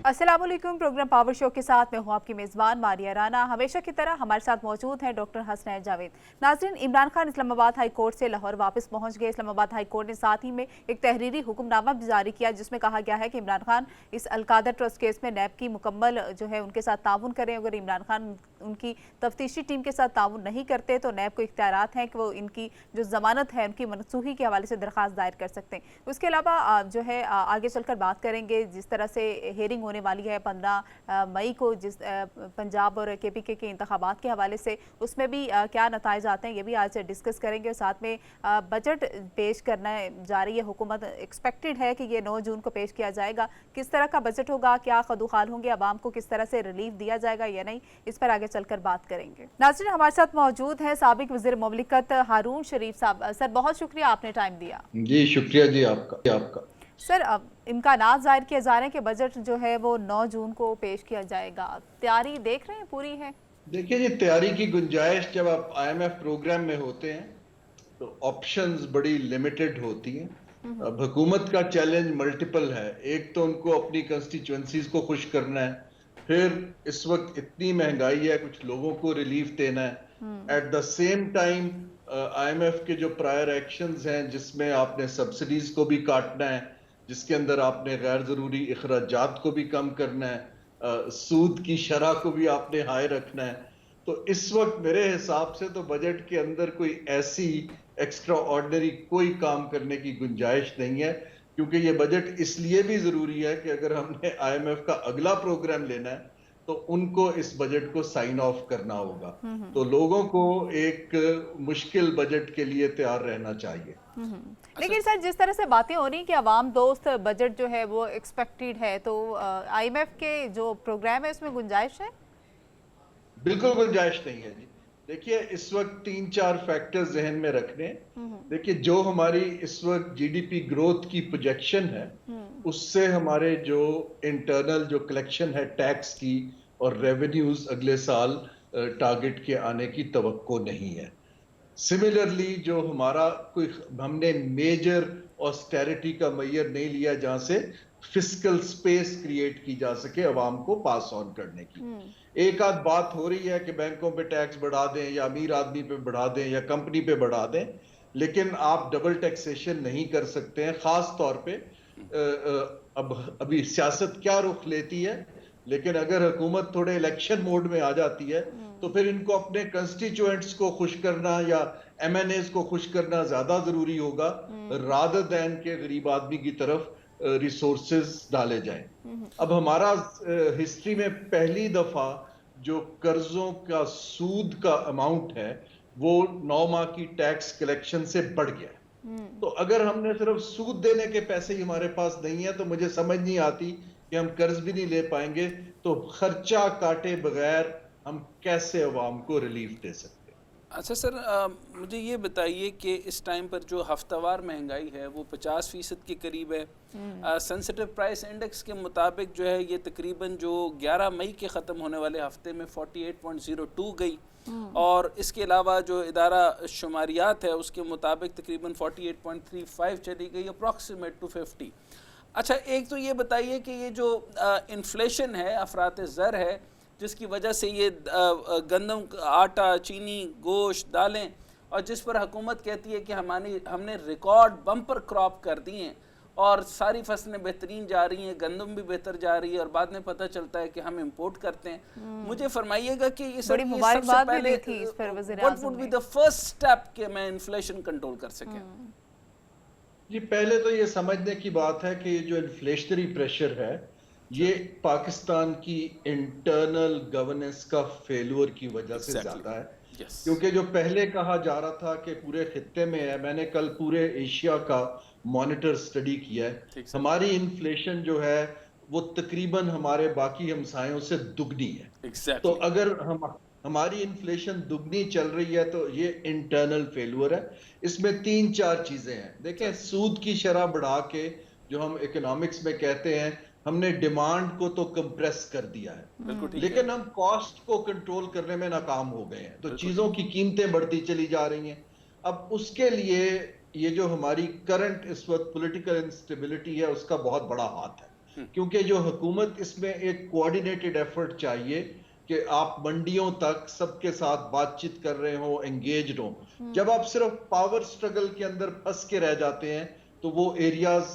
अस्सलाम वालेकुम। Programme power show के साथ मैं हूं आपकी मेज़बान मारिया राना। हमेशा की तरह हमारे साथ मौजूद हैं डॉक्टर हसनैन जावेद। नाज़रीन, इमरान खान इस्लामाबाद हाई कोर्ट से लाहौर वापस पहुंच गए। इस्लामाबाद हाई कोर्ट ने साथ ही में एक तहरीरी हुक्मनामा भी जारी किया जिसमें कहा गया है कि इमरान खान इस अलकादा ट्रस्ट केस में नैब की मुकम्मल जो है उनके साथ ताउन करें। अगर इमरान खान उनकी तफ्तीशी टीम के साथ ताउन नहीं करते तो नैब को इख्तियारात हैं कि वो इनकी जो जमानत है उनकी मनसूखी के हवाले से दरख्वास्त दायर कर सकते हैं। उसके अलावा जो है आगे चलकर बात करेंगे जिस तरह से हेयरिंग होने वाली है 15 मई को, जिस पंजाब और KPK के इंतखाबात के हवाले से, उसमें भी क्या नताइज आते हैं ये भी आज डिस्कस करेंगे। और साथ में बजट पेश करना जा रही है हुकूमत, एक्सपेक्टेड है कि ये 9 जून को पेश किया जाएगा। किस तरह का बजट होगा, क्या खदुखाल होंगे, आवाम को किस तरह से रिलीफ दिया जाएगा या नहीं, इस पर आगे चलकर बात करेंगे। नाज़रीन, हमारे साथ मौजूद हैं साबिक वज़ीर मुमलिकत हारून शरीफ साहब। सर, बहुत शुक्रिया आपने टाइम दिया। जी शुक्रिया जी आपका। सर, अब इम्कानात ज़ाहिर किए जा रहे हैं कि बजट जो है वो 9 जून को पेश किया जाएगा। तैयारी देख रहे हैं पूरी है? देखिए जी, तैयारी की गुंजाइश जब आप IMF प्रोग्राम में होते हैं तो ऑप्शंस बड़ी लिमिटेड होती हैं। अब हुकूमत का चैलेंज मल्टीपल है। एक तो उनको अपनी कंस्टिट्यूएंसीज को खुश करना है, फिर इस वक्त इतनी महंगाई है, कुछ लोगों को रिलीफ देना है। At the same time IMF के जो प्रायर एक्शंस हैं जिसमें आपने सब्सिडीज को भी काटना है, जिसके अंदर आपने गैर जरूरी अखराजात को भी कम करना है, सूद की शरह को भी आपने हाई रखना है। तो इस वक्त मेरे हिसाब से तो बजट के अंदर कोई ऐसी एक्स्ट्रा ऑर्डिनरी कोई काम करने की गुंजाइश नहीं है, क्योंकि ये बजट इसलिए भी जरूरी है कि अगर हमने IMF का अगला प्रोग्राम लेना है तो उनको इस बजट को साइन ऑफ करना होगा। तो लोगों को एक मुश्किल बजट के लिए तैयार रहना चाहिए। लेकिन सर, जिस तरह से बातें हो रही कि अवाम दोस्त बजट जो है वो एक्सपेक्टेड है, तो IMF के जो प्रोग्राम है उसमें गुंजाइश है? बिल्कुल गुंजाइश नहीं है जी। देखिए, इस वक्त 3-4 फैक्टर्स जहन में रखने। देखिए, जो हमारी इस वक्त GDP ग्रोथ की प्रोजेक्शन है उससे हमारे जो इंटरनल जो कलेक्शन है टैक्स की और रेवेन्यूज अगले साल टारगेट के आने की तवक्को नहीं है। सिमिलरली जो हमारा कोई हमने मेजर ऑस्टेरिटी का मैयर नहीं लिया जहां से फिस्कल स्पेस क्रिएट की जा सके अवाम को पास ऑन करने की। एक आध बात हो रही है कि बैंकों पे टैक्स बढ़ा दें या अमीर आदमी पे बढ़ा दें या कंपनी पे बढ़ा दें, लेकिन आप डबल टैक्सेशन नहीं कर सकते हैं। खास तौर पे अब अभी सियासत क्या रुख लेती है, लेकिन अगर हुकूमत थोड़े इलेक्शन मोड में आ जाती है तो फिर इनको अपने कंस्टिट्यूएंट्स को खुश करना या MNAs को खुश करना ज्यादा जरूरी होगा रादर दैन के गरीब आदमी की तरफ रिसोर्सेज डाले जाएं। अब हमारा हिस्ट्री में पहली दफा जो कर्जों का सूद का अमाउंट है वो 9 माह की टैक्स कलेक्शन से बढ़ गया। तो अगर हमने सिर्फ सूद देने के पैसे ही हमारे पास नहीं है तो मुझे समझ नहीं आती कि हम कर्ज भी नहीं ले पाएंगे तो खर्चा काटे बगैर हम कैसे अवाम को रिलीफ दे सकते हैं। अच्छा सर, मुझे ये बताइए कि इस टाइम पर जो हफ्तावार महंगाई है वो 50% के करीब है। सेंसिटिव प्राइस इंडेक्स के मुताबिक जो है ये तकरीबन जो 11 मई के ख़त्म होने वाले हफ्ते में 48.02 गई, और इसके अलावा जो इदारा शुमारियात है उसके मुताबिक तकरीबन 48.35 चली गई, अप्रॉक्सीमेट टू 50। अच्छा, एक तो ये बताइए कि ये जो इन्फ्लेशन है, अफरात ज़र है, जिसकी वजह से ये गंदम, आटा, चीनी, गोश्त, दालें, और जिस पर हुकूमत कहती है कि हमने रिकॉर्ड बम्पर क्रॉप कर दी हैं और सारी फसलें बेहतरीन जा रही हैं, गंदम भी बेहतर जा रही है, और बाद में पता चलता है कि हम इंपोर्ट करते हैं। मुझे फरमाइएगा कि ये सबसे पहले what would be the first step कि मैं इन्फ्लेशन कंट्रोल कर सकें? जी, पहले तो ये समझने की बात है कि जो इन्फ्लेशनरी प्रेशर है ये पाकिस्तान की इंटरनल गवर्नेंस का फेल्योर की वजह से ज्यादा है। क्योंकि जो पहले कहा जा रहा था कि पूरे खित्ते में है, मैंने कल पूरे एशिया का मॉनिटर स्टडी किया है, हमारी इन्फ्लेशन जो है वो तकरीबन हमारे बाकी हमसायों से दुगनी है। तो अगर हमारी इन्फ्लेशन दुगनी चल रही है तो ये इंटरनल फेल्योर है। इसमें 3-4 चीजें हैं। देखें, सूद की शरह बढ़ा के, जो हम इकोनॉमिक्स में कहते हैं, हमने डिमांड को तो कंप्रेस कर दिया है, लेकिन हम कॉस्ट को कंट्रोल करने में नाकाम हो गए हैं। तो चीजों की कीमतें बढ़ती चली जा रही हैं। अब उसके लिए ये जो हमारी करंट इस वक्त पॉलिटिकल इंस्टेबिलिटी है उसका बहुत बड़ा हाथ है। क्योंकि जो हुकूमत इसमें एक कोऑर्डिनेटेड एफर्ट चाहिए कि आप मंडियों तक सबके साथ बातचीत कर रहे हो, एंगेज हो। जब आप सिर्फ पावर स्ट्रगल के अंदर फंस के रह जाते हैं तो वो एरियाज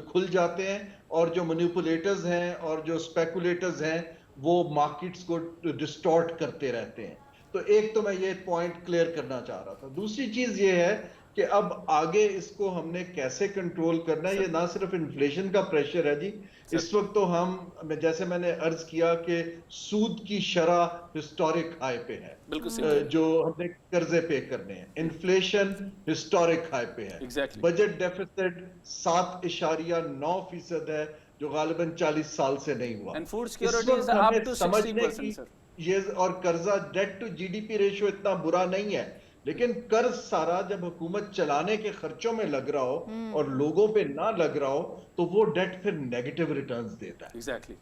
खुल जाते हैं और जो मैनिपुलेटर्स हैं और जो स्पेकुलेटर्स हैं वो मार्केट्स को डिस्टॉर्ट करते रहते हैं। तो एक तो मैं ये पॉइंट क्लियर करना चाह रहा था। दूसरी चीज ये है कि अब आगे इसको हमने कैसे कंट्रोल करना है। ये ना सिर्फ इन्फ्लेशन का प्रेशर है जी, इस वक्त तो हम, जैसे मैंने अर्ज किया कि सूद की शरह हिस्टोरिक हाई पे है, बिल्कुल जो हमने कर्जे पे करने हैं। इन्फ्लेशन हिस्टोरिक हाई पे है। Exactly. बजट डेफिसिट 7.9% है, जो गालिबन 40 साल से नहीं हुआ। And food इस security वक्त is up हमें to समझने 60%, की sir. ये, और कर्जा डेट टू जीडीपी रेशियो इतना बुरा नहीं है, लेकिन कर्ज सारा जब हुकूमत चलाने के खर्चों में लग रहा हो और लोगों पे ना लग रहा हो तो वो डेट फिर नेगेटिव रिटर्न्स देता है। एग्जैक्टली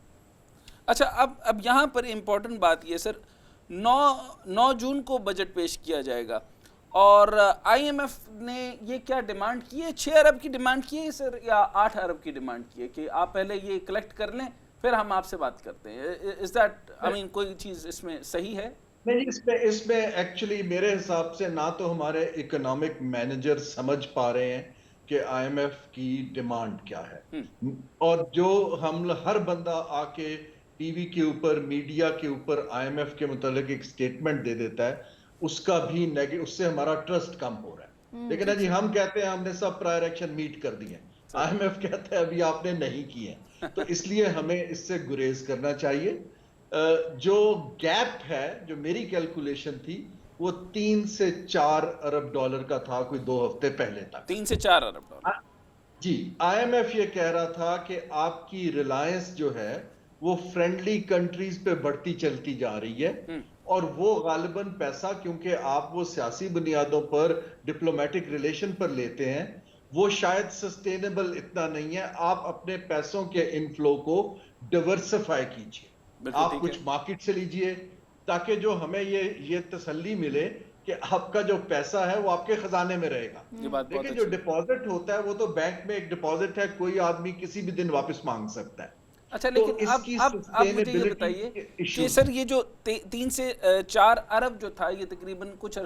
अच्छा, अब यहाँ पर इम्पोर्टेंट बात ये सर, 9 जून को बजट पेश किया जाएगा और आईएमएफ ने ये क्या डिमांड की है? 6 अरब की डिमांड की है सर या 8 अरब की डिमांड की है कि आप पहले ये कलेक्ट कर लें फिर हम आपसे बात करते हैं? इज दैट, आई मीन, कोई चीज़ इसमें सही है? नहीं, इसमें एक्चुअली मेरे हिसाब से ना तो हमारे इकोनॉमिक मैनेजर समझ पा रहे हैं कि आईएमएफ की डिमांड क्या है, और जो हम हर बंदा आके टीवी के ऊपर, मीडिया के ऊपर आईएमएफ के मुतालिक एक स्टेटमेंट दे देता है, उसका भी उससे हमारा ट्रस्ट कम हो रहा है। लेकिन अजी हम कहते हैं हमने सब प्रायर एक्शन मीट कर दिए, आईएमएफ कहता है अभी आपने नहीं किए, तो इसलिए हमें इससे गुरेज करना चाहिए। जो गैप है, जो मेरी कैलकुलेशन थी, वो 3 से 4 अरब डॉलर का था कोई 2 हफ्ते पहले तक। 3 से 4 अरब डॉलर जी। आईएमएफ ये कह रहा था कि आपकी रिलायंस जो है वो फ्रेंडली कंट्रीज पे बढ़ती चलती जा रही है, और वो गालिबन पैसा, क्योंकि आप वो सियासी बुनियादों पर, डिप्लोमेटिक रिलेशन पर लेते हैं, वो शायद सस्टेनेबल इतना नहीं है। आप अपने पैसों के इनफ्लो को डाइवर्सिफाई कीजिए, आप कुछ मार्केट से लीजिए, ताकि जो हमें ये तसल्ली मिले कि आपका जो पैसा है वो आपके खजाने में रहेगा। लेकिन जो डिपॉजिट होता है वो तो बैंक में एक डिपॉजिट है, कोई आदमी किसी भी दिन वापस मांग सकता है। अच्छा, लेकिन अब मुझे ये बताइए कि सर ये जो 3 से 4 अरब जो था, ये तकरीबन कुछ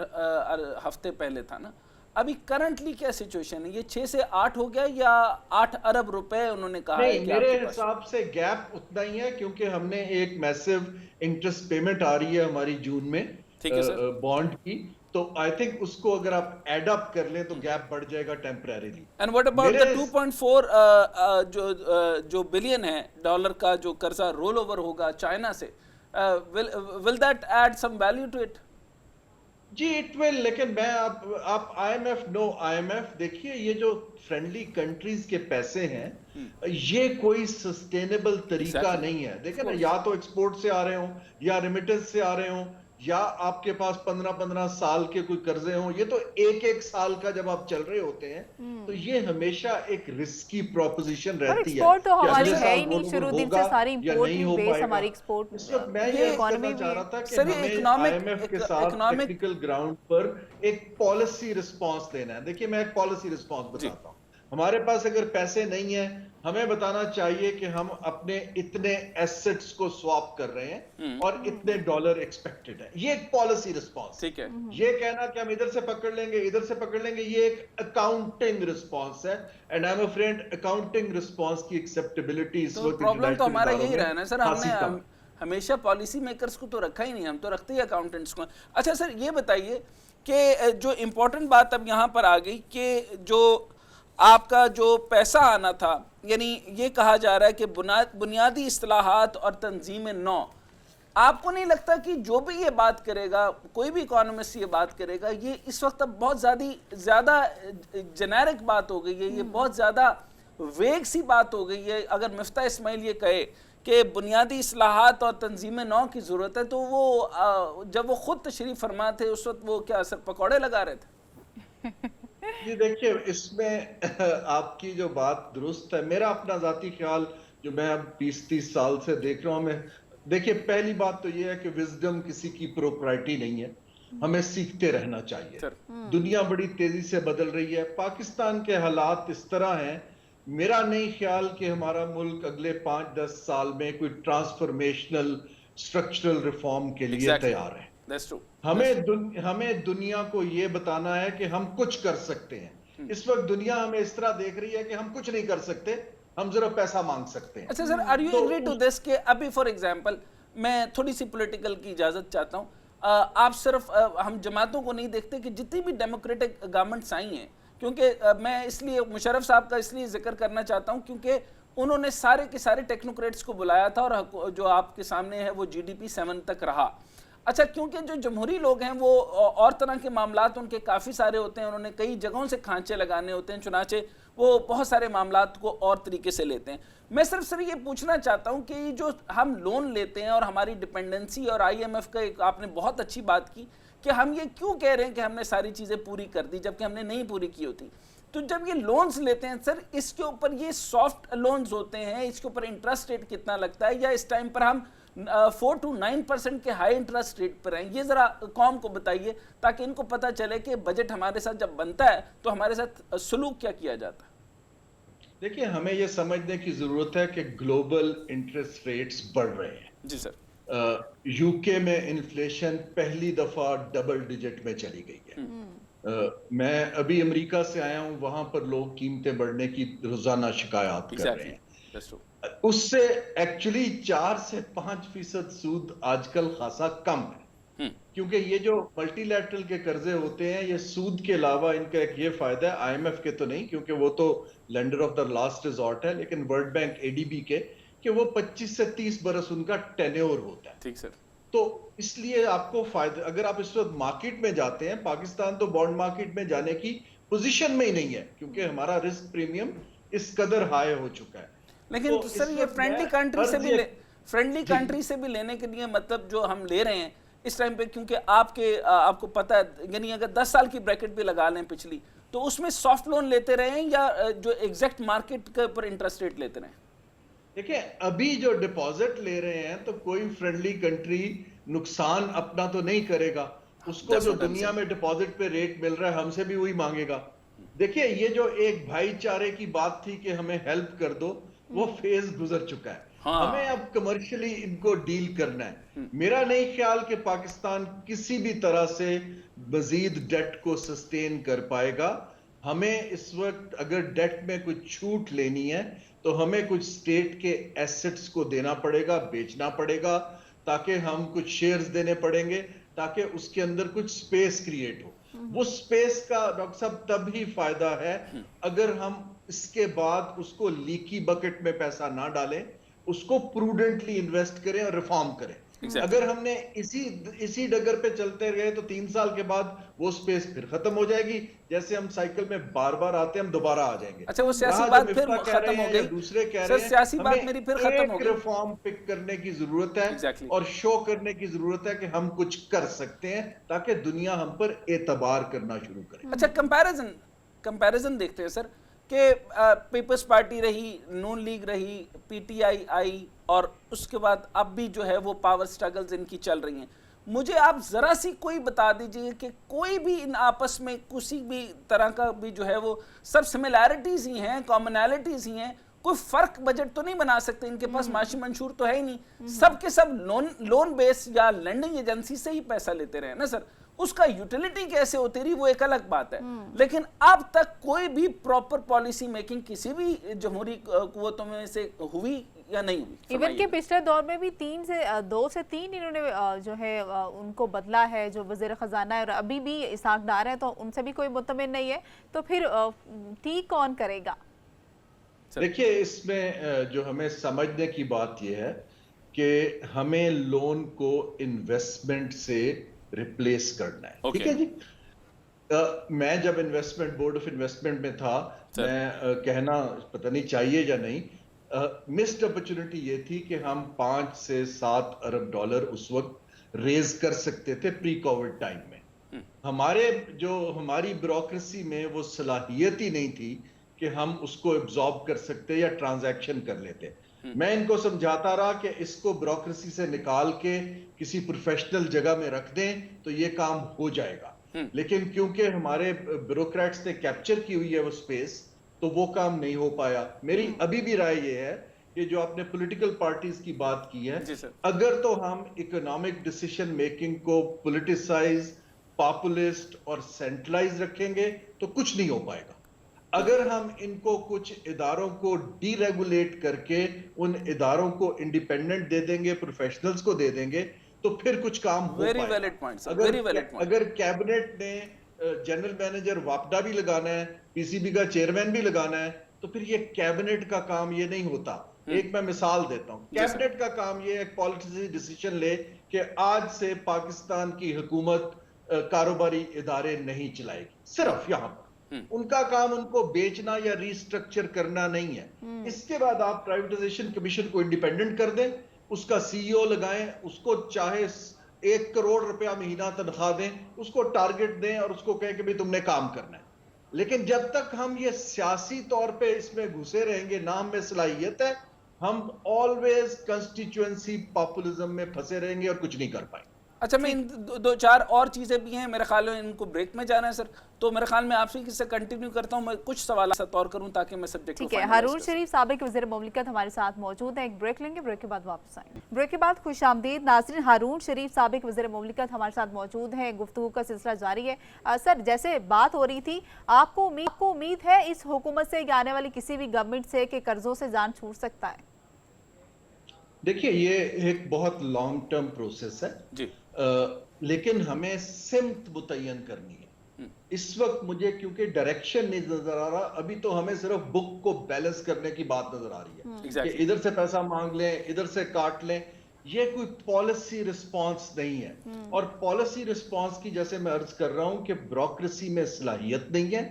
हफ्ते पहले था ना, अभी करंटली क्या सिचुएशन है? ये 6 से 8 हो गया या 8 अरब रुपए उन्होंने कहा है? मेरे हिसाब से गैप उतना ही है, क्योंकि हमने एक मैसिव इंटरेस्ट पेमेंट आ रही है हमारी जून में, ठीक है सर, बॉन्ड की, तो आई थिंक उसको अगर आप एड अप कर लें तो गैप बढ़ जाएगा temporarily. And what about the 2.4 जो बिलियन है डॉलर का जो कर्जा रोल ओवर होगा चाइना से, will that add some value to it? जी इट विल, लेकिन मैं आप आईएमएफ, नो आईएमएफ, देखिए ये जो फ्रेंडली कंट्रीज के पैसे हैं ये कोई सस्टेनेबल तरीका नहीं है। देखिए ना, या तो एक्सपोर्ट से आ रहे हो, या रेमिटेंस से आ रहे हो, या आपके पास 15-15 साल के कोई कर्जे हो। ये तो एक साल का जब आप चल रहे होते हैं तो ये हमेशा एक रिस्की प्रोपोजिशन रहती है। एक्सपोर्ट तो हमारी है ही नहीं, शुरू दिन से सारी इंपोर्ट बेस हमारी एक्सपोर्ट। मैं ये कहना चाह रहा था कि हमें आईएमएफ के साथ टेक्निकल ग्राउंड पर एक पॉलिसी रिस्पांस देना है। देखिए मैं एक पॉलिसी रिस्पांस बताता हूँ। हमारे पास अगर पैसे नहीं है, हमें बताना चाहिए कि हम अपने इतने एसेट्स को स्वैप कर रहे हैं और इतने डॉलर एक्सपेक्टेड है। ये एक पॉलिसी रिस्पांस। ठीक है। ये कहना कि हम इधर से पकड़ लेंगे, इधर से पकड़ लेंगे, ये एक अकाउंटिंग रिस्पांस है, and I am afraid accounting response की एक्सेप्टेबिलिटी इस वक्त प्रॉब्लम तो हमारा यही रहा है ना सर, हमने हमेशा पॉलिसी मेकर्स को तो रखा ही नहीं, हम तो रखते ही अकाउंटेंट्स को। अच्छा सर, ये बताइए कि जो इम्पोर्टेंट बात अब यहाँ पर आ गई कि जो आपका जो पैसा आना था, यानी ये कहा जा रहा है कि बुनियादी इस्तिलाहात और तंजीम नौ, आपको नहीं लगता कि जो भी ये बात करेगा, कोई भी इकोनॉमिस्ट ये बात करेगा, ये इस वक्त अब बहुत ज़्यादा जेनेरिक बात हो गई है, ये बहुत ज़्यादा वेग सी बात हो गई है। अगर मिफ्ता इस्माइल ये कहे कि बुनियादी इस्लाहात और तंजीम नौ की ज़रूरत है, तो वो जब वो खुद तशरीफ़ फरमा थे उस वक्त वो क्या सर पकौड़े लगा रहे थे? जी देखिए, इसमें आपकी जो बात दुरुस्त है। मेरा अपना जाती ख्याल, जो मैं अब 20-30 साल से देख रहा हूँ, मैं देखिए पहली बात तो ये है कि विजडम किसी की प्रोप्राइटी नहीं है, हमें सीखते रहना चाहिए। दुनिया बड़ी तेजी से बदल रही है, पाकिस्तान के हालात इस तरह हैं मेरा नहीं ख्याल कि हमारा मुल्क अगले 5-10 साल में कोई ट्रांसफॉर्मेशनल स्ट्रक्चरल रिफॉर्म के लिए Exactly. तैयार है। That's true. हमें दुनिया को ये बताना है कि हम कुछ कर सकते हैं। इस वक्त दुनिया हमें इस तरह देख रही है कि हम कुछ नहीं कर सकते, हम जरा पैसा मांग सकते हैं। अच्छा sir, are you agree to this कि अभी फॉर एग्जांपल मैं थोड़ी सी पॉलिटिकल की इजाजत चाहता हूँ, आप सिर्फ हम जमातों को नहीं देखते कि जितनी भी डेमोक्रेटिक गवर्नमेंट्स आई हैं, क्योंकि मैं इसलिए मुशर्रफ साहब का इसलिए जिक्र करना चाहता हूँ क्योंकि उन्होंने सारे के सारे टेक्नोक्रेट्स को बुलाया था और जो आपके सामने है वो जीडीपी 7 तक रहा। अच्छा, क्योंकि जो जमहूरी लोग हैं वो और तरह के मामलात उनके काफ़ी सारे होते हैं, उन्होंने कई जगहों से खांचे लगाने होते हैं, चुनाचे वो बहुत सारे मामलात को और तरीके से लेते हैं। मैं सिर्फ सर ये पूछना चाहता हूँ कि जो हम लोन लेते हैं और हमारी डिपेंडेंसी और आईएमएफ का एक आपने बहुत अच्छी बात की कि हम ये क्यों कह रहे हैं कि हमने सारी चीज़ें पूरी कर दी जबकि हमने नहीं पूरी की होती। तो जब ये लोन्स लेते हैं सर, इसके ऊपर ये सॉफ्ट लोन्स होते हैं, इसके ऊपर इंटरेस्ट रेट कितना लगता है, या इस टाइम पर हम 4 to 9% के हाई इंटरेस्ट रेट पर हैं, ये ज़रा कौम को बताइए ताकि इनको पता चले कि बजट हमारे साथ जब बनता है तो हमारे साथ सलूक क्या किया जाता है। देखिए, हमें यह समझने की जरूरत है कि ग्लोबल इंटरेस्ट रेट्स बढ़ रहे हैं। जी सर। यूके में इन्फ्लेशन पहली दफा डबल डिजिट में चली गई है। मैं अभी अमेरिका से आया हूं, वहां पर लोग कीमतें बढ़ने की रोजाना शिकायत कर रहे हैं। उससे एक्चुअली 4 से 5% सूद आजकल खासा कम है, क्योंकि ये जो मल्टीलैटरल के कर्जे होते हैं, ये सूद के अलावा इनका एक ये फायदा है, आईएमएफ के तो नहीं क्योंकि वो तो lender of the last resort है, लेकिन वर्ल्ड बैंक एडीबी के, कि वो 25 से 30 बरस उनका टेन्योर होता है। ठीक सर। तो इसलिए आपको फायदा, अगर आप इस वक्त मार्केट में जाते हैं, पाकिस्तान तो बॉन्ड मार्केट में जाने की पोजीशन में ही नहीं है क्योंकि हमारा रिस्क प्रीमियम इस कदर हाई हो चुका है। लेकिन तो सर ये फ्रेंडली कंट्री से भी लेने के लिए मतलब जो हम ले रहे हैं इस टाइम पे, क्योंकि आपको पता है, यानी अगर 10 साल की ब्रैकेट भी लगा लें पिछली, तो उसमें सॉफ्ट लोन लेते रहे हैं या जो एग्जैक्ट मार्केट के ऊपर इंटरेस्ट रेट लेते रहे हैं? देखिए, अभी जो डिपॉजिट ले रहे हैं तो कोई फ्रेंडली कंट्री नुकसान अपना तो नहीं करेगा, उसको जो दुनिया में डिपॉजिट पे रेट मिल रहा है हमसे भी वही मांगेगा। देखिए, ये जो एक भाईचारे की बात थी कि हमें हेल्प कर दो, वो फेज गुजर चुका है। हमें अब कमर्शियली इनको डील करना है। मेरा नहीं ख्याल कि पाकिस्तान किसी भी तरह से मजीद डेट को सस्टेन कर पाएगा। हमें इस वक्त अगर डेट में कुछ छूट लेनी है तो हमें कुछ स्टेट के एसेट्स को देना पड़ेगा, बेचना पड़ेगा, ताकि हम कुछ शेयर्स देने पड़ेंगे ताकि उसके अंदर कुछ स्पेस क्रिएट हो। वो स्पेस का डॉक्टर साहब तब ही फायदा है अगर हम इसके बाद उसको लीकी बकेट में पैसा ना डालें, उसको प्रूडेंटली इन्वेस्ट करें और रिफॉर्म करें। अगर हमने इसी डगर पे चलते गए तो 3 साल के बाद वो स्पेस फिर खत्म हो जाएगी। जैसे हम साइकिल में बार बार आते हैं, हम दोबारा आ जाएंगे। अच्छा, वो सियासी बात फिर खत्म हो गई, दूसरे कह रहे हैं सियासी बात मेरी फिर खत्म हो गई। रिफॉर्म पिक करने की जरूरत है और शो करने की जरूरत है कि हम कुछ कर सकते हैं ताकि दुनिया हम पर एतबार करना शुरू करे। अच्छा, कंपैरिजन देखते हैं सर कि पीपल्स पार्टी रही, नून लीग रही, पीटीआई आई, और उसके बाद अब भी जो है वो पावर स्ट्रगल्स इनकी चल रही हैं। मुझे आप जरा सी कोई बता दीजिए कि कोई भी इन आपस में किसी भी तरह का भी जो है वो सब सिमिलैरिटीज ही हैं, कॉमनैलिटीज ही हैं, कोई फर्क बजट तो नहीं बना सकते, इनके पास माशी मंशूर तो है ही नहीं, सब के सब लोन बेस या लेंडिंग एजेंसी से ही पैसा लेते रहे ना सर। उसका यूटिलिटी कैसे होती रही वो एक अलग बात है, लेकिन अब तक कोई भी प्रॉपर पॉलिसी मेकिंग किसी भी जमहूरी कुव्वतों में से हुई या नहीं हुई? इवन के पिछले दौर में भी 2 से 3 इन्होंने जो है उनको बदला है, जो वज़ीर ख़जाना है, और अभी भी इसहाक डार है, तो उनसे भी कोई मुतमिन नहीं है, तो फिर ठीक कौन करेगा? देखिए, इसमें जो हमें समझने की बात यह है कि हमें लोन को इन्वेस्टमेंट से रिप्लेस करना है। ठीक है जी। मैं जब इन्वेस्टमेंट बोर्ड ऑफ इन्वेस्टमेंट में था, मैं कहना पता नहीं चाहिए या नहीं, मिस्ड अपॉर्चुनिटी ये थी कि हम 5 से 7 अरब डॉलर उस वक्त रेज कर सकते थे प्री कोविड टाइम में। हमारी ब्यूरोक्रेसी में वो सलाहियत ही नहीं थी कि हम उसको एब्जॉर्ब कर सकते या ट्रांजैक्शन कर लेते। मैं इनको समझाता रहा कि इसको ब्यूरोक्रेसी से निकाल के किसी प्रोफेशनल जगह में रख दें तो ये काम हो जाएगा, लेकिन क्योंकि हमारे ब्यूरोक्रेट्स ने कैप्चर की हुई है वो स्पेस, तो वो काम नहीं हो पाया। मेरी अभी भी राय ये है कि जो आपने पॉलिटिकल पार्टीज की बात की है, जी सर। अगर तो हम इकोनॉमिक डिसीजन मेकिंग को पॉलिटिसाइज, पॉपुलिस्ट और सेंट्रलाइज रखेंगे तो कुछ नहीं हो पाएगा। अगर हम इनको कुछ इदारों को डीरेगुलेट करके उन इदारों को इंडिपेंडेंट दे देंगे, प्रोफेशनल्स को दे देंगे, तो फिर कुछ काम हो वेरी पाएगा। Valid point sir, very valid point. अगर कैबिनेट ने जनरल मैनेजर वापडा भी लगाना है, पीसीबी का चेयरमैन भी लगाना है, तो फिर ये कैबिनेट का काम ये नहीं होता। एक मैं मिसाल देता हूं, कैबिनेट का काम ये एक पॉलिसी डिसीजन ले कि आज से पाकिस्तान की हुकूमत कारोबारी इदारे नहीं चलाएगी, सिर्फ यहां पर। उनका काम उनको बेचना या रिस्ट्रक्चर करना नहीं है। इसके बाद आप प्राइवेटाइजेशन कमीशन को इंडिपेंडेंट कर दें, उसका सीईओ लगाएं, उसको चाहे 1 करोड़ रुपया महीना तनख्वाह दें, उसको टारगेट दें और उसको कहें कि भाई तुमने काम करना है। लेकिन जब तक हम ये सियासी तौर पे इसमें घुसे रहेंगे, नाम में सलाहियत है, हम ऑलवेज कंस्टिट्यूएंसी पॉपुलिज्म में फंसे रहेंगे और कुछ नहीं कर पाएंगे। अच्छा, मैं इन दो चार और चीज़ें भी हैं, मेरे ख्याल में इनको ब्रेक में जाना है सर, तो मेरे ख्याल में आपसे किससे कंटिन्यू करता हूं, मैं कुछ सवाल और करूं ताकि मैं सब्जेक्ट ठीक है। हारून शरीफ साबिक वज़ीर मुमलिकत हमारे साथ मौजूद हैं। एक ब्रेक लेंगे, ब्रेक के बाद वापस आएंगे। ब्रेक के बाद खुश आमदीद नाज़रीन। हारून शरीफ साबिक वज़ीर मुमलिकत हमारे साथ मौजूद हैं। गुफ्तगू का सिलसिला जारी है। सर, जैसे बात हो रही थी, आपको उम्मीद है इस हुकूमत से या आने वाली किसी भी गवर्नमेंट से कि कर्जों से जान छूट सकता है? देखिए, ये एक बहुत लॉन्ग टर्म प्रोसेस है जी, लेकिन हमें सिमत मुतय्यन करनी है। इस वक्त मुझे क्योंकि डायरेक्शन नहीं नजर आ रहा, अभी तो हमें सिर्फ बुक को बैलेंस करने की बात नजर आ रही है Exactly. कि इधर से पैसा मांग लें, इधर से काट लें। ये कोई पॉलिसी रिस्पांस नहीं है। और पॉलिसी रिस्पांस की, जैसे मैं अर्ज कर रहा हूं कि ब्यूरोक्रेसी में सलाहियत नहीं है।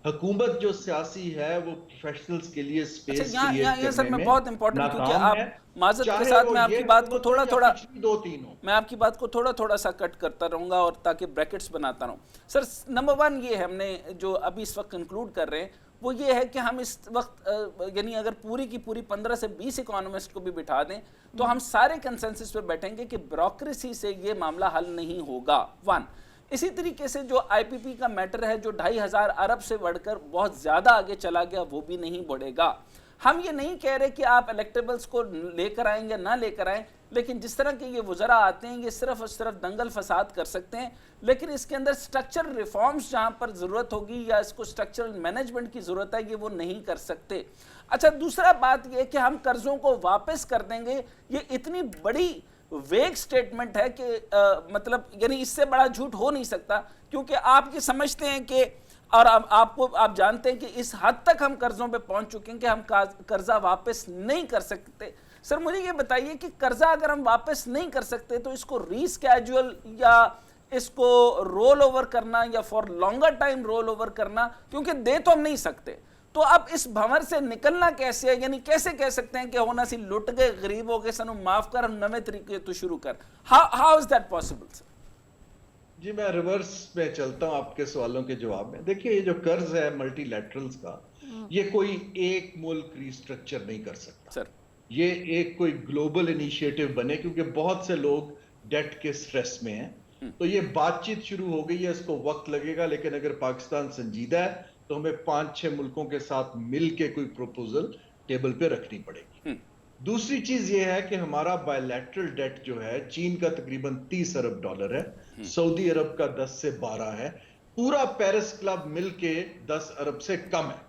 हुकूमत जो सियासी है वो प्रोफेशनल्स के लिए स्पेस यहाँ सर मैं बहुत इंपॉर्टेंट, क्योंकि आप माजरत के साथ मैं आपकी बात को थोड़ा 2-3 हो, मैं आपकी बात को थोड़ा सा कट करता रहूंगा और ताकि ब्रैकेट्स बनाता रहूं। सर, नंबर 1 ये है, हमने जो अभी इस वक्त कंक्लूड कर रहे हैं वो ये है कि हम इस वक्त यानी अगर पूरी की पूरी 15 से 20 इकोनॉमिस्ट को भी बिठा दें तो हम सारे कंसेंसस पे बैठेंगे कि ब्यूरोक्रेसी से ये मामला हल नहीं होगा। 1 इसी तरीके से जो आईपीपी का मैटर है, जो 2,500 अरब से बढ़कर बहुत ज़्यादा आगे चला गया, वो भी नहीं बढ़ेगा। हम ये नहीं कह रहे कि आप इलेक्टेबल्स को लेकर आएं या ना लेकर आएं, लेकिन जिस तरह के ये वज़रा आते हैं ये सिर्फ और सिर्फ दंगल फसाद कर सकते हैं, लेकिन इसके अंदर स्ट्रक्चरल रिफॉर्म्स जहाँ पर ज़रूरत होगी या इसको स्ट्रक्चरल मैनेजमेंट की ज़रूरत है, ये वो नहीं कर सकते। अच्छा, दूसरा बात ये कि हम कर्ज़ों को वापस कर देंगे, ये इतनी बड़ी वेग स्टेटमेंट है कि मतलब यानी इससे बड़ा झूठ हो नहीं सकता, क्योंकि आप ये समझते हैं कि और आप जानते हैं कि इस हद तक हम कर्जों पे पहुंच चुके हैं कि हम कर्जा वापस नहीं कर सकते। सर, मुझे ये बताइए कि कर्जा अगर हम वापस नहीं कर सकते तो इसको रीस्केड्यूल या इसको रोल ओवर करना या for longer time roll over करना, क्योंकि दे तो हम नहीं सकते, तो अब इस भंवर से निकलना कैसे है? यानी कैसे कह सकते हैं कि होना सी लुट गए, गरीब हो गए, सनू माफ कर, हम नवे तरीके तो शुरू कर। How is that possible sir? जी, मैं रिवर्स में चलता हूं आपके सवालों के जवाब में। देखिए, ये जो कर्ज है मल्टीलैटरल्स का, ये कोई एक मुल्क रिस्ट्रक्चर नहीं कर सकता सर। ये एक कोई ग्लोबल इनिशिएटिव बने, क्योंकि बहुत से लोग डेट के स्ट्रेस में हैं। तो ये बातचीत शुरू हो गई है, इसको वक्त लगेगा, लेकिन अगर पाकिस्तान संजीदा है तो हमें 5-6 मुल्कों के साथ मिलके कोई प्रपोजल टेबल पे रखनी पड़ेगी। दूसरी चीज ये है कि हमारा बायलैटरल डेट जो है, चीन का तकरीबन $30 अरब है, सऊदी अरब का 10 से 12 है, पूरा पेरिस क्लब मिलके 10 अरब से कम है।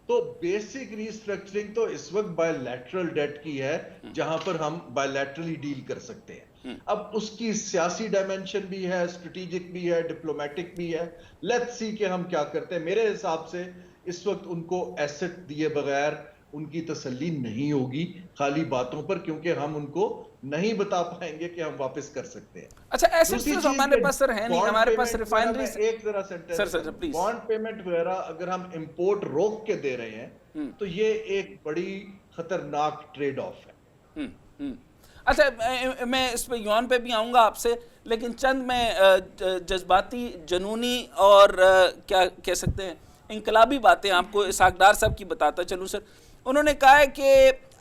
तो बेसिक रीस्ट्रक्चरिंग तो इस वक्त बायलैटरल डेट की है, जहां पर हम बायलैटरली डील कर सकते हैं। अब उसकी सियासी डायमेंशन भी है, स्ट्रेटेजिक भी है, डिप्लोमेटिक भी है। लेट्स सी कि हम क्या करते हैं। मेरे हिसाब से इस वक्त उनको एसेट दिए बगैर उनकी तसल्ली नहीं होगी खाली बातों पर, क्योंकि हम उनको नहीं बता पाएंगे कि हम वापस कर सकते हैं। अच्छा, एसेट्स हमारे पास सर है नहीं, हमारे पास रिफाइनरी। एक जरा sentence sir please. Bond payment वगैरह अगर हम इंपोर्ट रोक के दे रहे हैं तो ये एक बड़ी खतरनाक ट्रेड ऑफ है। अच्छा, मैं इस पे युआन पे भी आऊँगा आपसे, लेकिन चंद मैं जज्बाती, जनूनी और क्या कह सकते हैं इनकलाबी बातें आपको इसाकडार साहब की बताता चलूँ। सर, उन्होंने कहा है कि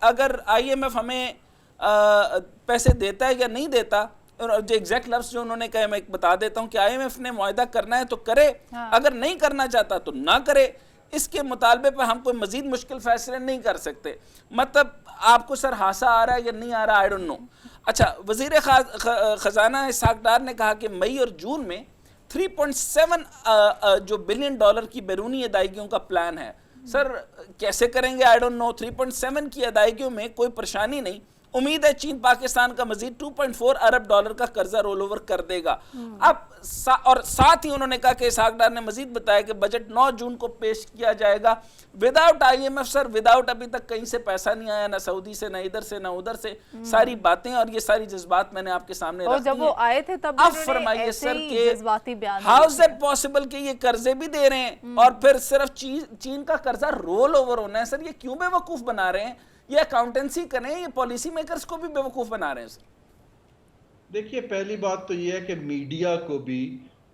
अगर IMF हमें पैसे देता है या नहीं देता, और जो एग्जैक्ट लफ्ज़ जो उन्होंने कहा मैं बता देता हूँ कि IMF ने मुआहदा करना है तो करे, अगर नहीं करना चाहता तो ना करे। इसके मुतालबे पर हम कोई मजीद मुश्किल फैसले नहीं कर सकते। मतलब आपको सर हासा आ रहा है या नहीं आ रहा, आई डोंट नो। अच्छा, वजीर खजाना इसहाक डार ने कहा कि मई और जून में 3.7 जो बिलियन डॉलर की बैरूनी अदायगियों का प्लान है। सर कैसे करेंगे, आई डोंट नो। 3.7 की अदायगियों में कोई परेशानी नहीं। उम्मीद है चीन पाकिस्तान का मजीद 2.4 अरब डॉलर का कर्जा रोल ओवर कर देगा। अब और साथ ही उन्होंने कहा कि इसहाक डार ने मजीद बताया कि बजट 9 जून को पेश किया जाएगा विदाउट IMF। सर विदाउट अभी तक कहीं से पैसा नहीं आया, ना सऊदी से, ना इधर से, ना उधर से। सारी बातें और ये सारी जज्बात मैंने आपके सामने रख दी। जब वो आए थे तब अब फरमाइए सर कि जज्बाती बयान हाउ इज दैट पॉसिबल कि ये कर्जे भी दे रहे हैं और फिर सिर्फ चीन का कर्जा रोल ओवर होना है। सर ये क्यों बेवकूफ बना रहे हैं? ये अकाउंटेंसी करें, ये पॉलिसी मेकर्स को भी बेवकूफ बना रहे हैं सर। देखिए, पहली बात तो ये है कि मीडिया को भी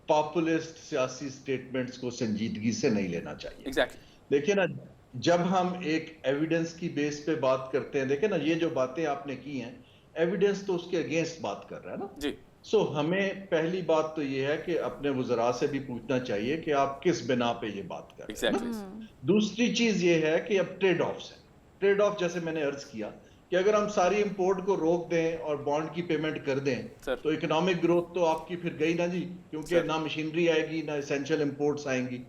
पॉपुलिस्ट सियासी स्टेटमेंट्स को संजीदगी से नहीं लेना चाहिए। एग्जैक्टली। देखिए ना, जब हम एक एविडेंस की बेस पे बात करते हैं, देखिए ना, ये जो बातें आपने की हैं, एविडेंस तो उसके अगेंस्ट बात कर रहा है ना जी। सो हमें पहली बात तो ये है कि अपने वज़रा से भी पूछना चाहिए कि आप किस बिना पे ये बात कर रहे हैं ना? दूसरी चीज ये है कि अब ट्रेड ऑफ्स है। ट्रेड ऑफ जैसे मैंने अर्ज किया कि अगर हम सारी इंपोर्ट को रोक दें और बॉन्ड की पेमेंट कर दें तो इकोनॉमिक ग्रोथ तो आपकी फिर गई ना जी, क्योंकि ना मशीनरी आएगी ना एसेंशियल इंपोर्ट्स आएंगी।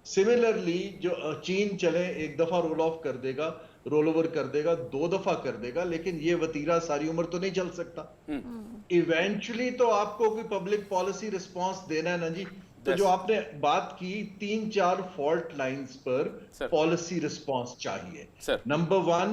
सिमिलरली जो चीन चले एक दफा रोल ऑफ कर देगा, रोल ओवर कर देगा, 2 दफा कर देगा, लेकिन ये वतीरा सारी उम्र तो नहीं चल सकता। इवेंचुअली तो आपको कोई पब्लिक पॉलिसी रिस्पॉन्स देना है ना जी। तो जो आपने बात की 3-4 फॉल्ट लाइंस पर पॉलिसी रिस्पॉन्स चाहिए। नंबर 1,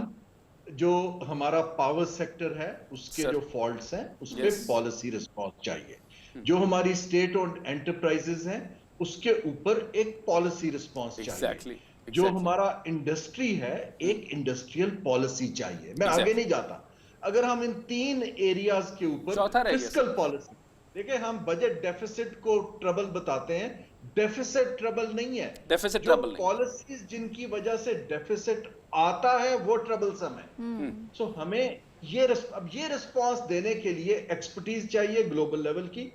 जो हमारा पावर सेक्टर है उसके जो फॉल्ट्स हैं उस पे पॉलिसी रिस्पॉन्स चाहिए। जो हमारी स्टेट ओन्ड एंटरप्राइजेस हैं उसके ऊपर एक पॉलिसी रिस्पॉन्स चाहिए। जो हमारा इंडस्ट्री है एक इंडस्ट्रियल पॉलिसी चाहिए। मैं आगे नहीं जाता। अगर हम इन 3 एरियाज के ऊपर फिस्कल पॉलिसी, देखिए हम बजट डेफिसिट को ट्रबल बताते हैं, डेफिसिट ट्रबल नहीं है। डेफिसिट ट्रबल नहीं, पॉलिसीज जिनकी वजह से डेफिसिट आता है वो ट्रबलसम है। सो हमें ये रिस्पॉन्स देने के लिए एक्सपर्टीज चाहिए ग्लोबल लेवल की।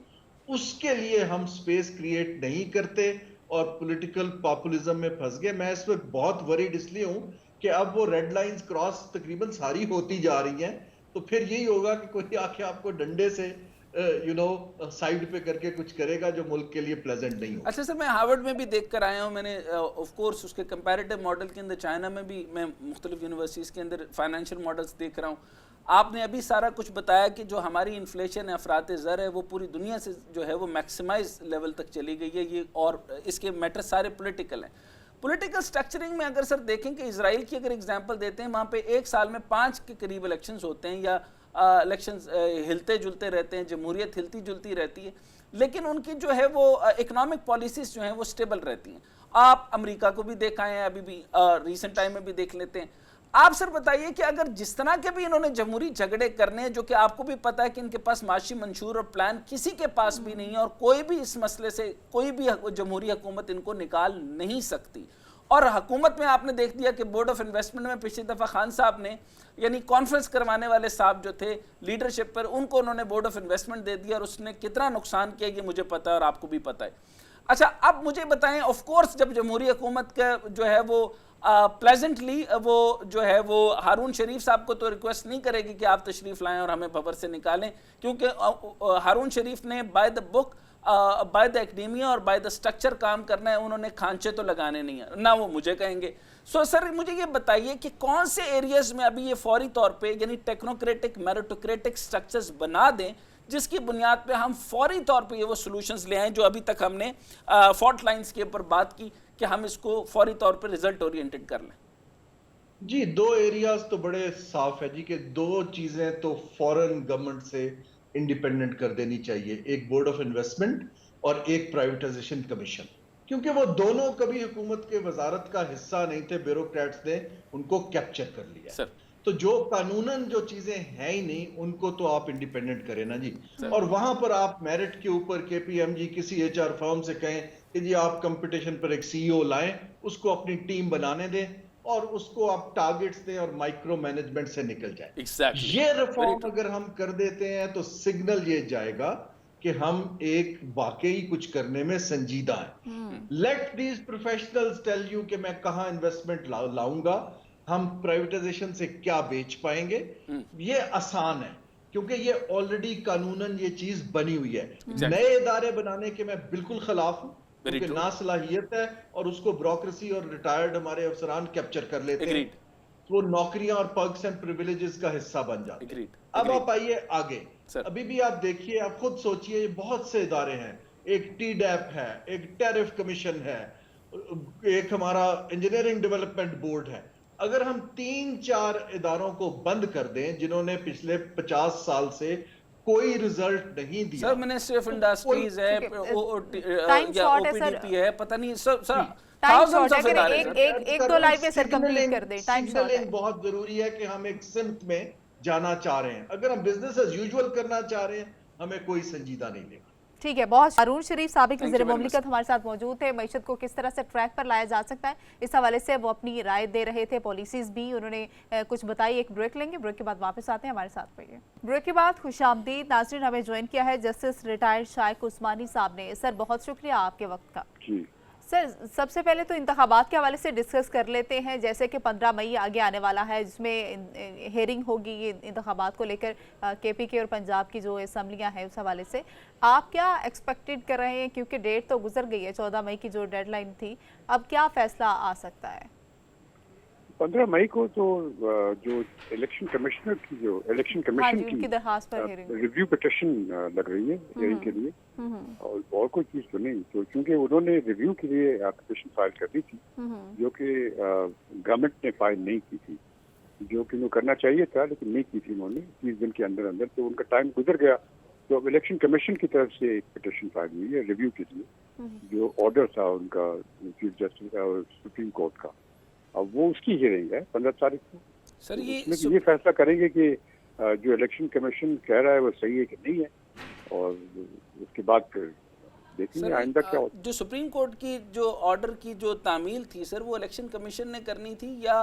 उसके लिए हम स्पेस क्रिएट नहीं करते और पॉलिटिकल पॉपुलिज्म में फंस गए। मैं इस वक्त बहुत वरीड इसलिए हूं कि अब वो रेड लाइंस क्रॉस तकरीबन सारी होती जा रही हैं, तो फिर यही होगा कि कोई आके आपको डंडे से साइड पे करके कुछ करेगा जो मुल्क के लिए प्लेजेंट नहीं हो। अच्छा सर, मैं हार्वर्ड में भी देख कर आया हूँ। मैंने ऑफ कोर्स उसके कंपैरेटिव मॉडल के अंदर चाइना में भी मैं मुख्तलिफ यूनिवर्सिटीज़ के अंदर फाइनेंशियल मॉडल्स देख रहा हूँ। आपने अभी सारा कुछ बताया कि जो हमारी इन्फ्लेशन है, अफरात ज़र है, वो पूरी दुनिया से जो है वो मैक्सिमाइज लेवल तक चली गई है। ये और इसके मैटर सारे पॉलिटिकल हैं। पॉलिटिकल स्ट्रक्चरिंग में अगर सर देखें कि इजराइल की अगर एग्जांपल देते हैं, वहाँ पे एक साल में 5 के करीब इलेक्शंस होते हैं या इलेक्शंस हिलते जुलते रहते हैं, जमहूरियत हिलती जुलती रहती है, लेकिन उनकी जो है वो इकोनॉमिक पॉलिसीज जो हैं वो स्टेबल रहती हैं। आप अमेरिका को भी देखा है, अभी भी रिसेंट टाइम में भी देख लेते हैं। आप सर बताइए कि अगर जिस तरह के भी इन्होंने जमहूरी झगड़े करने हैं, जो कि आपको भी पता है कि इनके पास माशी मंशूर और प्लान किसी के पास भी नहीं है और कोई भी इस मसले से कोई भी जमहूरी हुकूमत इनको निकाल नहीं सकती। और हुकूमत में आपने देख दिया कि बोर्ड ऑफ इन्वेस्टमेंट में पिछली दफ़ा खान साहब ने, यानी कॉन्फ्रेंस करवाने वाले साहब जो थे लीडरशिप पर, उनको उन्होंने बोर्ड ऑफ इन्वेस्टमेंट दे दिया और उसने कितना नुकसान किया ये मुझे पता है और आपको भी पता है। अच्छा, अब मुझे बताएं, ऑफ कोर्स जब जमहूरी हुकूमत का जो है वो प्लेजेंटली वो जो है वो हारून शरीफ साहब को तो रिक्वेस्ट नहीं करेगी कि आप तशरीफ़ लाएं और हमें भवर से निकालें, क्योंकि हारून शरीफ ने by the book, by the academia और बाय द स्ट्रक्चर काम करना है। उन्होंने खांचे तो लगाने नहीं है ना, वो मुझे कहेंगे। सो सर मुझे ये बताइए कि कौन से एरियाज में अभी ये फौरी तौर पे यानी टेक्नोक्रेटिक मेरिटोक्रेटिक स्ट्रक्चर्स बना दें जिसकी बुनियाद पे हम फौरी तौर पे ये वो सॉल्यूशंस ले आएँ जो अभी तक हमने फॉल्ट लाइंस के ऊपर बात की कि हम इसको फौरी तौर पे रिजल्ट ओरिएंटेड कर लें। जी, 2 एरियाज तो बड़े साफ है जी कि 2 चीजें तो फॉरेन गवर्नमेंट से इंडिपेंडेंट कर देनी चाहिए, एक बोर्ड ऑफ इन्वेस्टमेंट और एक प्राइवेटाइजेशन कमीशन, क्योंकि वो दोनों कभी हुकूमत के वजारत का हिस्सा नहीं थे, ब्यूरोक्रेट्स ने उनको कैप्चर कर लिया सर। तो जो कानूनन जो चीजें हैं ही नहीं उनको तो आप इंडिपेंडेंट करें ना जी। और वहां पर आप मेरिट के ऊपर KPMG किसी HR फर्म से कहें कि जी आप कंपटीशन पर एक CEO लाएं, उसको अपनी टीम बनाने दें और उसको आप टारगेट्स दें और माइक्रो मैनेजमेंट से निकल जाए। ये रिफॉर्म अगर हम कर देते हैं तो सिग्नल ये जाएगा कि हम एक वाकई कुछ करने में संजीदा हैं। Let these professionals tell you कि मैं कहां इन्वेस्टमेंट लाऊंगा, हम प्राइवेटाइजेशन से क्या बेच पाएंगे। ये आसान है क्योंकि ये ऑलरेडी कानूनन ये चीज बनी हुई है। नए इदारे बनाने के मैं बिल्कुल खिलाफ हूं क्योंकि ना सलाहियत है और उसको ब्यूरोक्रेसी और रिटायर्ड हमारे अफसरान कैप्चर कर लेते हैं, वो नौकरियां और पर्क्स एंड प्रिविलेजेस का हिस्सा बन जाते हैं। अब आप आइए आगे, अभी भी आप देखिए, आप खुद सोचिए, बहुत से इदारे हैं, एक TDAP है, एक टैरिफ कमीशन है, एक हमारा इंजीनियरिंग डेवलपमेंट बोर्ड है। अगर हम 3-4 इदारों को बंद कर दें जिन्होंने पिछले 50 साल से कोई रिजल्ट नहीं दिया, सर मिनिस्ट्री ऑफ इंडस्ट्रीज है, या OPDP है, पता नहीं सर टाइम शॉर्ट है, अगर एक दो लाइन में सर कंप्लीट कर दें, टाइम शॉर्ट है। बहुत जरूरी है कि हम एक सिमत में जाना चाह रहे हैं। अगर हम बिजनेस एज यूजुअल करना चाह रहे हैं, हमें कोई संजीदा नहीं लेगा। ठीक है, बहुत अरुण शरीफ साबिक वज़ीर मुमलिकत हमारे साथ मौजूद थे। मईशत को किस तरह से ट्रैक पर लाया जा सकता है, इस हवाले से वो अपनी राय दे रहे थे, पॉलिसीज भी उन्होंने कुछ बताई। एक ब्रेक लेंगे, ब्रेक के बाद वापस आते हैं, हमारे साथ रहिए। ब्रेक के बाद खुशामदीद नाज़रीन, हमें ज्वाइन किया है जस्टिस रिटायर्ड शाइक उस्मानी साहब ने। सर बहुत शुक्रिया आपके वक्त का। सर सबसे पहले तो इंतखाबात के हवाले से डिस्कस कर लेते हैं, जैसे कि 15 मई आगे आने वाला है, जिसमें हेयरिंग होगी ये इंतखाबात को लेकर, KPK और पंजाब की जो असम्बलियाँ हैं उस हवाले से आप क्या एक्सपेक्टेड कर रहे हैं, क्योंकि डेट तो गुजर गई है, 14 मई की जो डेडलाइन थी, अब क्या फैसला आ सकता है? 15 मई को तो जो इलेक्शन कमिश्नर की की दरखास्त पर रिव्यू पिटिशन लग रही है हियरिंग के लिए, और कोई चीज तो नहीं, तो क्योंकि उन्होंने रिव्यू के लिए एप्लीकेशन फाइल कर दी थी जो कि गवर्नमेंट ने फाइल नहीं की थी, जो कि वो करना चाहिए था लेकिन नहीं की थी उन्होंने 30 दिन के अंदर अंदर, तो उनका टाइम गुजर गया। तो अब इलेक्शन कमीशन की तरफ से एक पिटिशन फाइल हुई है रिव्यू के लिए, जो ऑर्डर था उनका चीफ जस्टिस सुप्रीम कोर्ट का, अब वो उसकी हियरिंग है 15 तारीख को। सर ये फैसला करेंगे कि जो इलेक्शन कमीशन कह रहा है वो सही है कि नहीं है, और उसके बाद फिर देखेंगे आइंदा क्या होता है। जो सुप्रीम कोर्ट की जो ऑर्डर की जो तामील थी सर, वो इलेक्शन कमीशन ने करनी थी या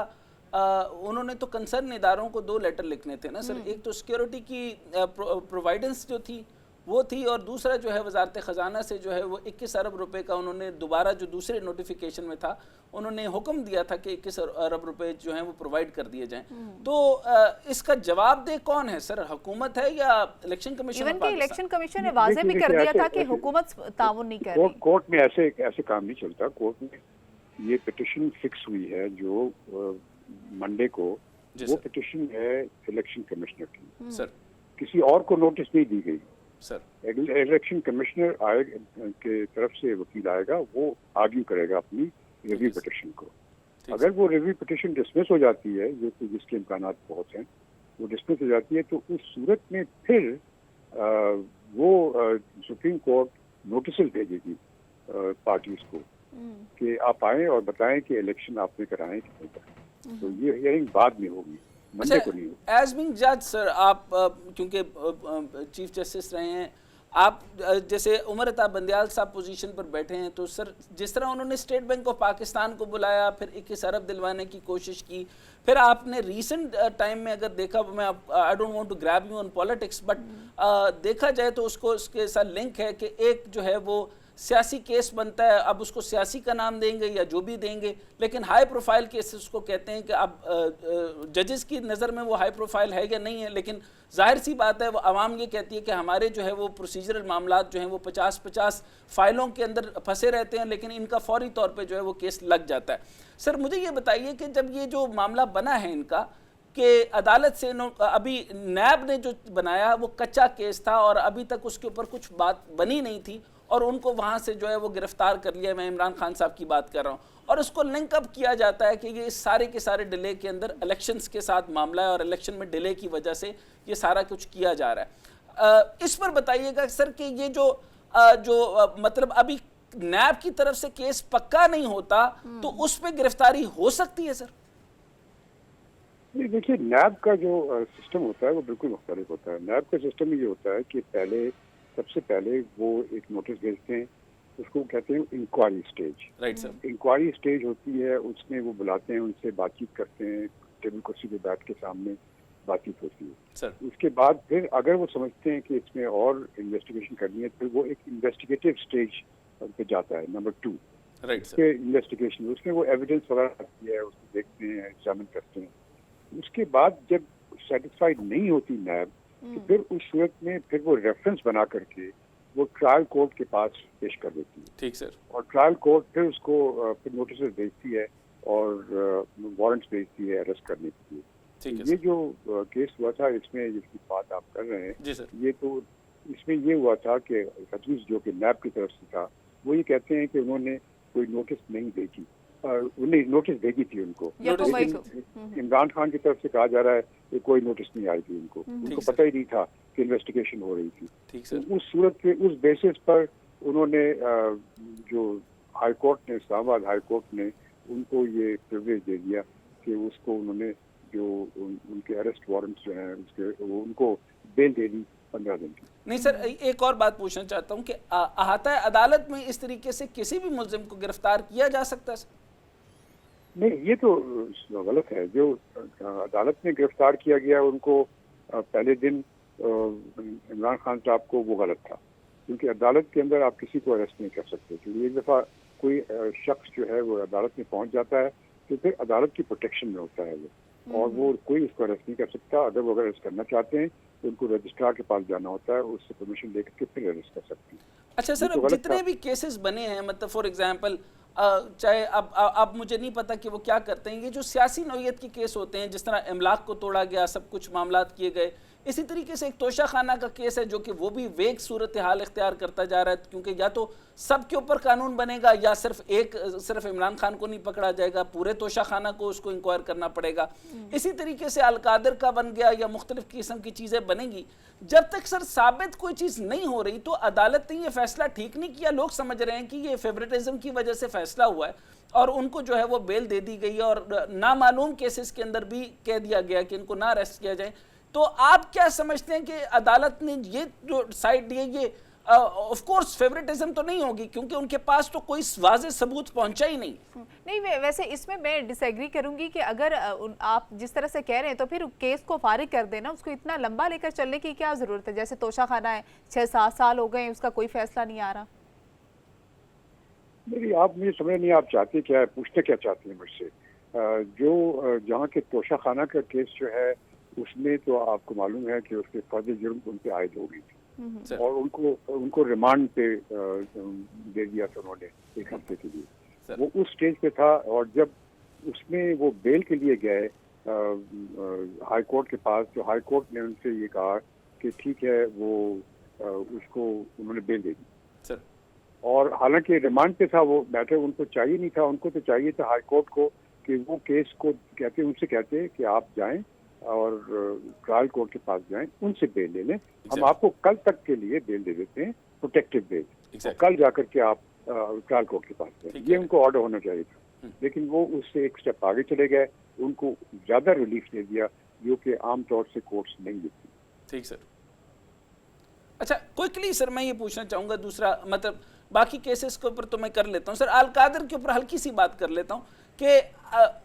उन्होंने तो कंसर्न इदारों को 2 लेटर लिखने थे ना सर, एक तो सिक्योरिटी की प्रोवाइडेंस जो थी वो थी, और दूसरा जो है वजारत ख़जाना से जो है वो 21 अरब रुपए का उन्होंने दोबारा जो दूसरे नोटिफिकेशन में था उन्होंने हुक्म दिया था कि 21 अरब रुपए जो हैं वो प्रोवाइड कर दिए जाएं। तो इसका जवाबदेह कौन है सर, हुकूमत है या इलेक्शन कमीशन? इलेक्शन कमीशन ने वाज़ेह भी कर दिया था कि हुकूमत ताउन नहीं कर रही। कोर्ट में ऐसे काम नहीं चलता। कोर्ट में ये पिटिशन फिक्स हुई है जो मंडे को, वो पिटिशन है इलेक्शन कमिश्नर की सर, किसी और को नोटिस नहीं दी गई सर। इलेक्शन कमिश्नर के तरफ से वकील आएगा, वो आर्ग्यू करेगा अपनी रिव्यू पिटिशन को। अगर वो रिव्यू पिटिशन डिसमिस हो जाती है, जो कि जिसके इम्कानात बहुत हैं, वो डिसमिस हो जाती है, तो उस सूरत में फिर वो सुप्रीम कोर्ट नोटिस भेजेगी पार्टीज को कि आप आए और बताएं कि इलेक्शन आपने कराए कि नहीं कराए। तो ये हियरिंग बाद में होगी, मंडे को नहीं होगी। एज बीइंग जज सर, आप क्योंकि चीफ जस्टिस रहे हैं, आप जैसे उमर अता बंदियाल साहब पोजीशन पर बैठे हैं, तो सर जिस तरह उन्होंने स्टेट बैंक ऑफ पाकिस्तान को बुलाया, फिर 21 अरब दिलवाने की कोशिश की, फिर आपने रीसेंट टाइम में अगर देखा, मैं I don't want to grab you on politics, but देखा जाए तो उसके साथ लिंक है कि एक जो है वो सियासी केस बनता है, अब उसको सियासी का नाम देंगे या जो भी देंगे, लेकिन हाई प्रोफाइल केसेस को कहते हैं कि अब जजेस की नज़र में वो हाई प्रोफाइल है या नहीं है, लेकिन जाहिर सी बात है वो आवाम ये कहती है कि हमारे जो है वो प्रोसीजरल मामलात जो हैं वो 50-50 फाइलों के अंदर फंसे रहते हैं, लेकिन इनका फौरी तौर पे जो है वो केस लग जाता है। सर मुझे ये बताइए कि जब ये जो मामला बना है इनका, कि अदालत से अभी नैब ने जो बनाया वो कच्चा केस था और अभी तक उसके ऊपर कुछ बात बनी नहीं थी, और उनको वहाँ से जो है वो गिरफ्तार कर लिया, मैं इमरान खान साहब की बात कर रहा हूँ, और उसको लिंक अप किया जाता है कि ये इस सारे के सारे डिले के अंदर इलेक्शंस के साथ मामला है और इलेक्शन में डिले की वजह से ये सारा कुछ किया जा रहा है। इस पर बताइएगा सर कि ये जो मतलब अभी नैब की तरफ से केस पक्का नहीं होता तो उस पर गिरफ्तारी हो सकती है सर? देखिए, नैब का जो सिस्टम होता है वो बिल्कुल मुख्तलिफ होता है। नैब का सिस्टम ये होता है कि सबसे पहले वो एक नोटिस भेजते हैं, उसको कहते हैं inquiry stage. Right sir. Inquiry stage होती है, उसमें वो बुलाते हैं, उनसे बातचीत करते हैं टेबल कुर्सी पे बैठ के सामने, बातचीत होती है। सर उसके बाद फिर अगर वो समझते हैं कि इसमें और इन्वेस्टिगेशन करनी है, फिर वो एक इन्वेस्टिगेटिव स्टेज पे जाता है, नंबर 2 राइट सर के इन्वेस्टिगेशन। उसमें वो एविडेंस वगैरह आती है, उसको देखते हैं, एग्जामिन करते हैं। उसके बाद जब सेटिस्फाइड नहीं होती नैब, तो फिर उस सूरत में फिर वो रेफरेंस बना करके वो ट्रायल कोर्ट के पास पेश कर देती है। ठीक सर और ट्रायल कोर्ट फिर उसको फिर नोटिस भेजती है और वारंट्स भेजती है अरेस्ट करने के लिए। ठीक है ये सर जो केस हुआ था, इसमें जिसकी बात आप कर रहे हैं, जी सर ये तो इसमें ये हुआ था कि हफीज जो कि नैब की तरफ से था, वो ये कहते हैं कि उन्होंने कोई नोटिस नहीं भेजी, उन्हें नोटिस भेजी थी उनको, याकूब भाई को। लेकिन इमरान खान की तरफ से कहा जा रहा है कि कोई नोटिस नहीं आई थी उनको ठीक पता सर। ही नहीं था कि इन्वेस्टिगेशन हो रही थी। ठीक सर उस सूरत पे, उस बेसिस पर उन्होंने जो हाई कोर्ट ने, इस्लामाबाद हाई कोर्ट ने उनको ये प्रिविलेज दे दिया कि उसको उन्होंने जो उनके अरेस्ट वारंट्स जो हैं उसके उनको बेल दे दी 15 दिन की। नहीं सर, एक और बात पूछना चाहता हूँ कि अहाता अदालत में इस तरीके से किसी भी मुल्जिम को गिरफ्तार किया जा सकता है? नहीं, ये तो गलत है। जो अदालत में गिरफ्तार किया गया उनको पहले दिन इमरान खान साहब को, वो गलत था, क्योंकि अदालत के अंदर आप किसी को अरेस्ट नहीं कर सकते। क्योंकि एक दफ़ा कोई शख्स जो है वो अदालत में पहुंच जाता है तो फिर अदालत की प्रोटेक्शन में होता है वो, और वो कोई उसको अरेस्ट नहीं कर सकता। अगर वो अरेस्ट करना चाहते हैं तो उनको रजिस्ट्रार के पास जाना होता है, उससे परमिशन लेकर के फिर अरेस्ट कर सकते हैं। अच्छा सर, तो अब गलत जितने था। भी केसेस बने हैं, मतलब फॉर एग्जांपल चाहे अब मुझे नहीं पता कि वो क्या करते हैं, ये जो सियासी नौयत के केस होते हैं, जिस तरह इमलाक को तोड़ा गया, सब कुछ मामलात किए गए, इसी तरीके से एक तोशा खाना का केस है जो कि वो भी वेग सूरत हाल इख्तियार करता जा रहा है, क्योंकि या तो सब के ऊपर कानून बनेगा या सिर्फ इमरान खान को नहीं पकड़ा जाएगा, पूरे तोशा खाना को उसको इंक्वायर करना पड़ेगा। इसी तरीके से अलकादर का बन गया या मुख्तलिफ किस्म की चीज़ें बनेंगी। जब तक सर साबित कोई चीज़ नहीं हो रही तो अदालत ने ये फैसला ठीक नहीं किया। लोग समझ रहे हैं कि ये फेवरेटिज्म की वजह से फैसला हुआ है और उनको जो है वो बेल दे दी गई और नामालूम केसेस के अंदर भी कह दिया गया कि इनको ना अरेस्ट किया जाए। तो आप क्या समझते हैं कि अदालत ने ये जो साइड दिए, ये ऑफ कोर्स फेवरेटिज्म तो नहीं होगी क्योंकि उनके पास तो कोई वाज़ेह सबूत पहुंचा ही नहीं। नहीं, वैसे इसमें मैं डिसएग्री करूंगी कि अगर आप जिस तरह से कह रहे हैं तो फिर केस को फारिग कर देना, उसको इतना लंबा लेकर चलने की क्या जरूरत है? जैसे तोशा खाना है, 6-7 साल हो गए, उसका कोई फैसला नहीं आ रहा। मेरी आप मुझे समझ नहीं, आप चाहते क्या है, पूछते क्या चाहते हैं मुझसे? जो जहाँ के तोशा खाना का केस जो है उसमें तो आपको मालूम है कि उसके फर्द जुर्म उन पे आयद हो गई थी और उनको रिमांड पे दे दिया था उन्होंने 1 हफ्ते के लिए। वो उस स्टेज पे था और जब उसमें वो बेल के लिए गए हाई कोर्ट के पास, तो हाई कोर्ट ने उनसे ये कहा कि ठीक है, वो उसको उन्होंने बेल दे दी। और हालांकि रिमांड पे था वो मैटर, उनको चाहिए नहीं था, उनको तो चाहिए था हाई कोर्ट को कि वो केस को उनसे कहते कि आप जाएं और ट्रायल कोर्ट के पास जाएं, उनसे बेल ले लें, हम आपको कल तक के लिए बेल दे देते हैं, प्रोटेक्टिव बेल, कल जाकर के आप ट्रायल कोर्ट के पास जाएं। ये उनको ऑर्डर होना चाहिए था, लेकिन वो उससे एक स्टेप आगे चले गए, उनको ज्यादा रिलीफ दे दिया जो कि आमतौर से कोर्ट्स नहीं देती। ठीक सर। अच्छा, क्विकली सर मैं ये पूछना चाहूँगा, दूसरा मतलब बाकी केसेस के ऊपर तो मैं कर लेता हूँ सर, अलकादर के ऊपर हल्की सी बात कर लेता हूँ कि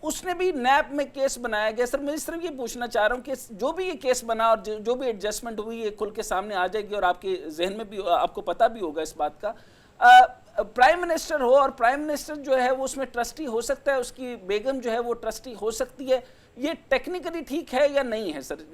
उसने भी नैब में केस बनाया गया। सर मैं इस तरह ये पूछना चाह रहा हूँ कि जो भी ये केस बना और जो भी एडजस्टमेंट हुई, ये खुल के सामने आ जाएगी और आपके जहन में भी, आपको पता भी होगा इस बात का। प्राइम मिनिस्टर हो और प्राइम मिनिस्टर जो है वो उसमें ट्रस्टी हो सकता है, उसकी बेगम जो है वो ट्रस्टी हो सकती है, ये टेक्निकली ठीक है या नहीं है सर?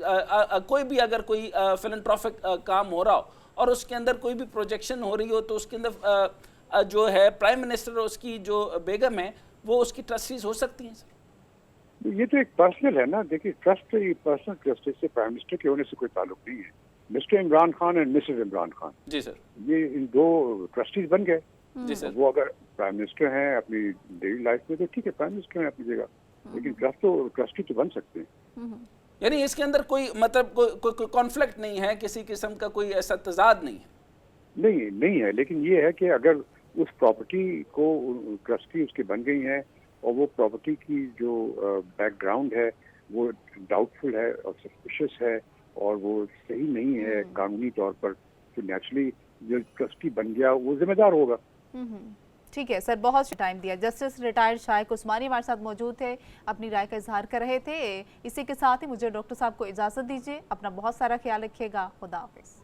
कोई भी अगर कोई फिलैंथ्रोपिक काम हो रहा हो और उसके अंदर कोई भी प्रोजेक्शन हो रही हो तो उसके अंदर जो है प्राइम मिनिस्टर और उसकी जो बेगम है वो उसकी ट्रस्टीज हो सकती हैं सर? ये तो एक पर्सनल है ना। देखिए, ट्रस्ट पर्सनल ट्रस्ट से प्राइम मिनिस्टर के होने से कोई ताल्लुक नहीं है। Mister Imran Khan and Misses Imran Khan, जी सर, ये इन 2 ट्रस्टीज बन गए। जी सर। वो अगर प्राइम मिनिस्टर हैं अपनी डेली लाइफ में तो ठीक है, प्राइम मिनिस्टर हैं अपनी जगह, लेकिन ट्रस्टी तो बन सकते हैं। यानी इसके अंदर कोई मतलब कोई कॉन्फ्लिक्ट नहीं है, किसी किस्म का कोई ऐसा तजाद नहीं है? नहीं है, लेकिन ये है कि अगर उस प्रॉपर्टी को ट्रस्टी उसके बन गई हैं और वो प्रॉपर्टी की जो बैकग्राउंड है वो डाउटफुल है और सस्पिशियस है और वो सही नहीं है कानूनी तौर पर, तो नेचुरली जो ट्रस्टी बन गया वो जिम्मेदार होगा। ठीक है सर, बहुत टाइम दिया। जस्टिस रिटायर्ड शाइक उस्मानी हमारे साथ मौजूद थे, अपनी राय का इजहार कर रहे थे। इसी के साथ ही मुझे डॉक्टर साहब को इजाज़त दीजिए। अपना बहुत सारा ख्याल रखिएगा। खुदा हाफिज़।